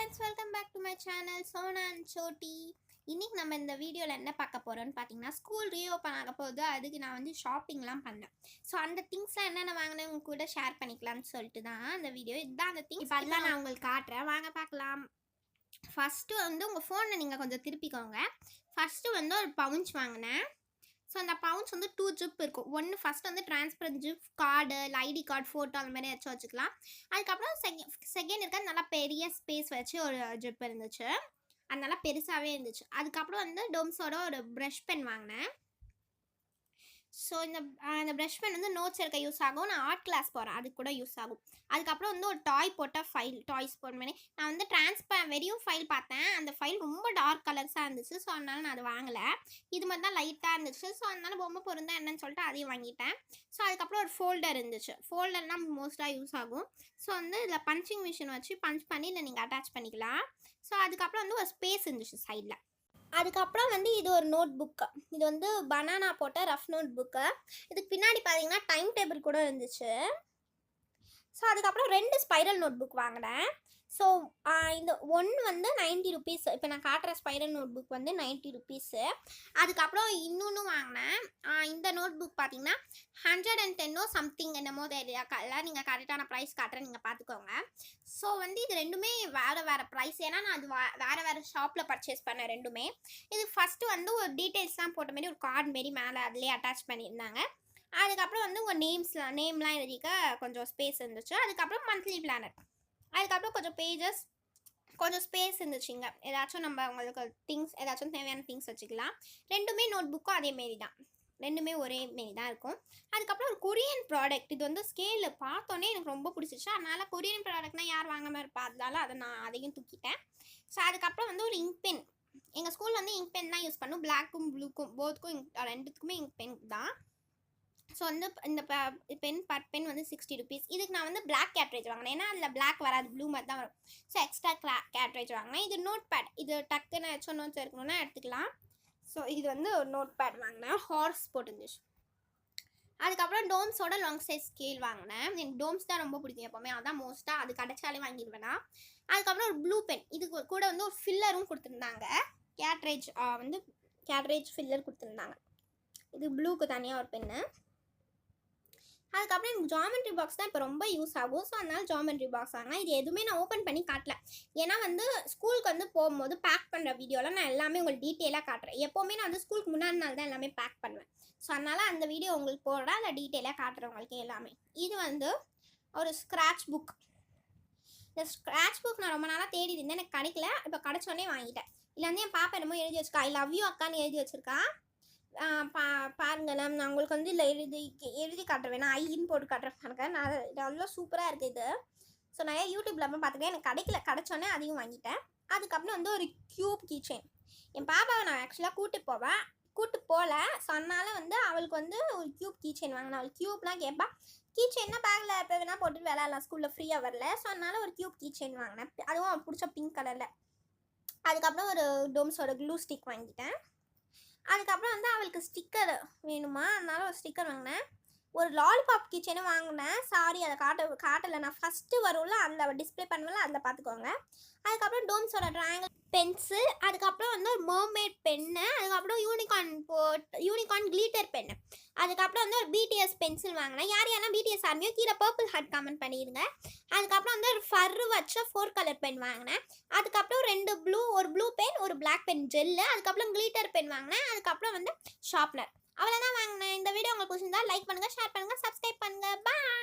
friends, welcome back to my channel Sona and Choti. இன்னைக்கு நம்ம இந்த வீடியோவில் என்ன பார்க்க போகிறோம்னு பார்த்தீங்கன்னா ஸ்கூல் ரீஓப்பன் ஆக போகுது. அதுக்கு நான் வந்து ஷாப்பிங்லாம் பண்ணேன். ஸோ அந்த திங்ஸ்லாம் என்னென்ன வாங்கினேன் உங்க கூட ஷேர் பண்ணிக்கலாம்னு சொல்லிட்டு தான் அந்த வீடியோ. இதுதான் அந்த திங்ஸ். இப்போ அதெல்லாம் நான் உங்களுக்கு காட்டுறேன், வாங்க பார்க்கலாம். ஃபஸ்ட்டு வந்து உங்கள் ஃபோனை நீங்கள் கொஞ்சம் திருப்பிக்கோங்க. ஃபஸ்ட்டு வந்து ஒரு பவுச் வாங்கினேன். ஸோ அந்த பவுச் வந்து 2 ஜிப் இருக்கும். ஒன்று ஃபஸ்ட் வந்து transparent zip, card, ID card, photo அந்த மாதிரி ஏதாச்சும் வச்சுக்கலாம். அதுக்கப்புறம் செகண்ட் இருக்க நல்லா பெரிய ஸ்பேஸ் வச்சு ஒரு ஜிப் இருந்துச்சு. அது நல்லா பெருசாகவே இருந்துச்சு. அதுக்கப்புறம் வந்து டோம்ஸோட ஒரு ப்ரஷ் பென் வாங்கினேன். ஸோ இந்த ப்ரஷ் பென் வந்து நோட்ஸ் எடுக்க யூஸ் ஆகும். நான் ஆர்ட் கிளாஸ் போகிறேன், அதுக்கு கூட யூஸ் ஆகும். அதுக்கப்புறம் வந்து ஒரு போட்ட ஃபைல், டாய்ஸ் போட்ட மாதிரி நான் வந்து வெறியும் ஃபைல் பார்த்தேன். அந்த ஃபைல் ரொம்ப டார்க் கலர்ஸாக இருந்துச்சு. ஸோ அதனால நான் அதை வாங்கலை. இது மாதிரி தான் லைட்டாக இருந்துச்சு. ஸோ அதனால பொம்மை பொருந்தா என்னன்னு சொல்லிட்டு அதையும் வாங்கிட்டேன். ஸோ அதுக்கப்புறம் ஒரு ஃபோல்டர் இருந்துச்சு. ஃபோல்டர்னால் மோஸ்ட்டாக யூஸ் ஆகும். ஸோ வந்து இதில் பஞ்சிங் மிஷின் வச்சு பஞ்ச் பண்ணி இதில் நீங்கள் அட்டாச் பண்ணிக்கலாம். ஸோ அதுக்கப்புறம் வந்து ஒரு ஸ்பேஸ் இருந்துச்சு சைடில். அதுக்கப்புறம் வந்து இது ஒரு நோட் புக்கு. இது வந்து பனானா போட்ட ரஃப் நோட் புக்கு. இதுக்கு பின்னாடி பார்த்தீங்கன்னா டைம் டேபிள் கூட இருந்துச்சு. ஸோ அதுக்கப்புறம் 2 ஸ்பைரல் நோட் புக் வாங்கினேன். ஸோ இந்த ஒன்று வந்து 90 ருபீஸ். இப்போ நான் காட்டுற ஸ்பைரல் நோட் புக் வந்து 90 ருபீஸு. அதுக்கப்புறம் இன்னொன்று வாங்கினேன். இந்த நோட் புக் பார்த்தீங்கன்னா 110 சம்திங் என்னமோ தெரியல. நீங்கள் கரெக்டான ப்ரைஸ் காட்டுறேன், நீங்கள் பார்த்துக்கோங்க. ஸோ வந்து இது ரெண்டுமே வேறு ப்ரைஸ். ஏன்னா நான் அது வேறு ஷாப்பில் பர்ச்சேஸ் பண்ணேன் ரெண்டுமே. இது ஃபஸ்ட்டு வந்து ஒரு டீட்டெயில்ஸ்லாம் போட்ட மாதிரி ஒரு கார்டு மாரி மேலே அதிலே அட்டாச் பண்ணியிருந்தாங்க. அதுக்கப்புறம் வந்து உங்கள் நேம்லாம் எழுதிக்க கொஞ்சம் ஸ்பேஸ் இருந்துச்சு. அதுக்கப்புறம் மந்த்லி பிளானர். அதுக்கப்புறம் கொஞ்சம் ஸ்பேஸ் இருந்துச்சுங்க. ஏதாச்சும் நம்ம உங்களுக்கு திங்ஸ் ஏதாச்சும் தேவையான திங்ஸ் வச்சுக்கலாம். ரெண்டுமே நோட் புக்கும் அதேமாரி தான், ரெண்டுமே ஒரே மாரி தான் இருக்கும். அதுக்கப்புறம் ஒரு கொரியன் ப்ராடக்ட். இது வந்து ஸ்கேலு பார்த்தோன்னே எனக்கு ரொம்ப பிடிச்சிச்சு. அதனால் கொரியன் ப்ராடக்ட்னால் யார் வாங்காமல் இருப்பா, அதனால நான் அதையும் தூக்கிட்டேன். ஸோ அதுக்கப்புறம் வந்து ஒரு இங்க் பென். எங்கள் ஸ்கூலில் வந்து இங்க் பென் தான் யூஸ் பண்ணும். பிளாக்கும் ப்ளூக்கும் போத்துக்கும் ரெண்டுத்துக்குமே இங்க் பென் தான். ஸோ வந்து இந்த பென் வந்து 60 ருபீஸ். இதுக்கு நான் வந்து பிளாக் கேட்ரேஜ் வாங்கினேன். ஏன்னா அதில் பிளாக் வராது, ப்ளூ மாதிரி தான் வரும். ஸோ எக்ஸ்ட்ரா கேட்ரேஜ் வாங்கினேன். இது நோட் பேட். இது டக்குன்னு ஏதாச்சும் நோட்ஸ் இருக்கணும்னா எடுத்துக்கலாம். ஸோ இது வந்து ஒரு நோட் பேட் வாங்கினேன், ஹார்ஸ் போட்டுருந்துச்சு. அதுக்கப்புறம் டோம்ஸோட லாங் சைஸ் ஸ்கேல் வாங்கினேன். எனக்கு டோம்ஸ் தான் ரொம்ப பிடிக்கும் எப்போவுமே, அதான் மோஸ்ட்டாக அது கிடைச்சாலே வாங்கிடுவேனா. அதுக்கப்புறம் ஒரு ப்ளூ பென். இது கூட வந்து ஒரு ஃபில்லரும் கொடுத்துருந்தாங்க. கேட்ரேஜ் ஃபில்லர் கொடுத்துருந்தாங்க. இது ப்ளூக்கு தனியாக ஒரு பென்னு. அதுக்கப்புறம் எனக்கு ஜாமெண்ட்ரி பாக்ஸ் தான் இப்போ ரொம்ப யூஸ் ஆகும். ஸோ அதனால ஜாமெண்ட்ரி பாக்ஸ் வாங்கினேன். இது எதுவுமே நான் ஓப்பன் பண்ணி காட்டல. ஏன்னா வந்து ஸ்கூலுக்கு வந்து போகும்போது பேக் பண்ணுற வீடியோவில் நான் எல்லாமே உங்களுக்கு டீட்டெயிலாக காட்டுறேன். எப்போவுமே நான் வந்து ஸ்கூலுக்கு முன்னாடி நாள் தான் எல்லாமே பேக் பண்ணுவேன். ஸோ அதனால் அந்த வீடியோ உங்களுக்கு போடுறேன், அதில் டீட்டெயிலாக காட்டுறேன் உங்களுக்கு எல்லாமே. இது வந்து ஒரு ஸ்க்ராட்ச் புக். இந்த ஸ்க்ராட்ச் புக் நான் ரொம்ப நாளாக தேடி இருந்தேன், எனக்கு கிடைக்கல. இப்போ கிடச்சோடனே வாங்கிட்டேன். இல்லை வந்து என் பாப்பா என்னமோ எழுதி வச்சுருக்கா, ஐ லவ் யூ அக்கான்னு எழுதி வச்சுருக்கா. பாருங்களேன், நான் உங்களுக்கு வந்து இல்லை எழுதி காட்டுறேன். நான் ஐன்னு போட்டு காட்டுறேன் பாருங்க. நான் நல்லா சூப்பராக இருக்குது இது. ஸோ நிறைய யூடியூப்ல பார்த்துருக்கேன், எனக்கு கிடைக்கல. கிடச்சோன்னே அதையும் வாங்கிட்டேன். அதுக்கப்புறம் வந்து ஒரு க்யூப் கீச்செயின். என் பாப்பாவை நான் ஆக்சுவலாக கூப்பிட்டு போகல. ஸோ அதனால வந்து அவளுக்கு வந்து ஒரு க்யூப் கீச்செயின் வாங்கினேன். அவள் க்யூப்லாம் கேட்பா. கீச்செயின்னா பேக்கில் எப்போ வேணால் போட்டுட்டு விளையாடலாம், ஸ்கூலில் ஃப்ரீயாக வரல. ஸோ அதனால ஒரு க்யூப் கீச்செயின் வாங்கினேன். அதுவும் அவள் பிடிச்ச பிங்க் கலரில். அதுக்கப்புறம் ஒரு டோம்ஸோட க்ளூ ஸ்டிக் வாங்கிட்டேன். அதுக்கப்புறம் வந்து அவளுக்கு ஸ்டிக்கர் வேணுமா, அதனால ஒரு ஸ்டிக்கர் வாங்கினேன். ஒரு லாலிபாப் கிச்சனும் வாங்கினேன். சாரி, அதை காட்டலை. நான் ஃபஸ்ட்டு வரும்ல, அதில் டிஸ்பிளே பண்ணுவேன்ல, அதில் பார்த்துக்கோங்க. அதுக்கப்புறம் டோம்ஸோட ட்ராயிங்கிள் பென்சில். அதுக்கப்புறம் வந்து ஒரு மர்மேட் பென்னு. அதுக்கப்புறம் யூனிகார்ன் கிளிட்டர் பென்னு. அதுக்கப்புறம் வந்து ஒரு பிடிஎஸ் பென்சில் வாங்கினேன். யாரெல்லாம் பிடிஎஸ் ஆர்மியோ கீழே பர்பிள் ஹார்ட் கமெண்ட் பண்ணிடுங்க. அதுக்கப்புறம் வந்து ஒரு ஃபர்ரு வச்ச 4 கலர் பென் வாங்கினேன். அதுக்கப்புறம் ஒரு ப்ளூ பென், ஒரு பிளாக் பென் ஜெல்லு. அதுக்கப்புறம் கிளிட்டர் பென் வாங்கினேன். அதுக்கப்புறம் வந்து ஷார்ப்னர். அவ்வளோதான் வாங்கினேன். இந்த வீடியோ உங்களுக்கு பிடிச்சிருந்தா லைக் பண்ணுங்கள், ஷேர் பண்ணுங்கள், சப்ஸ்கிரைப் பண்ணுங்கள். பாய்.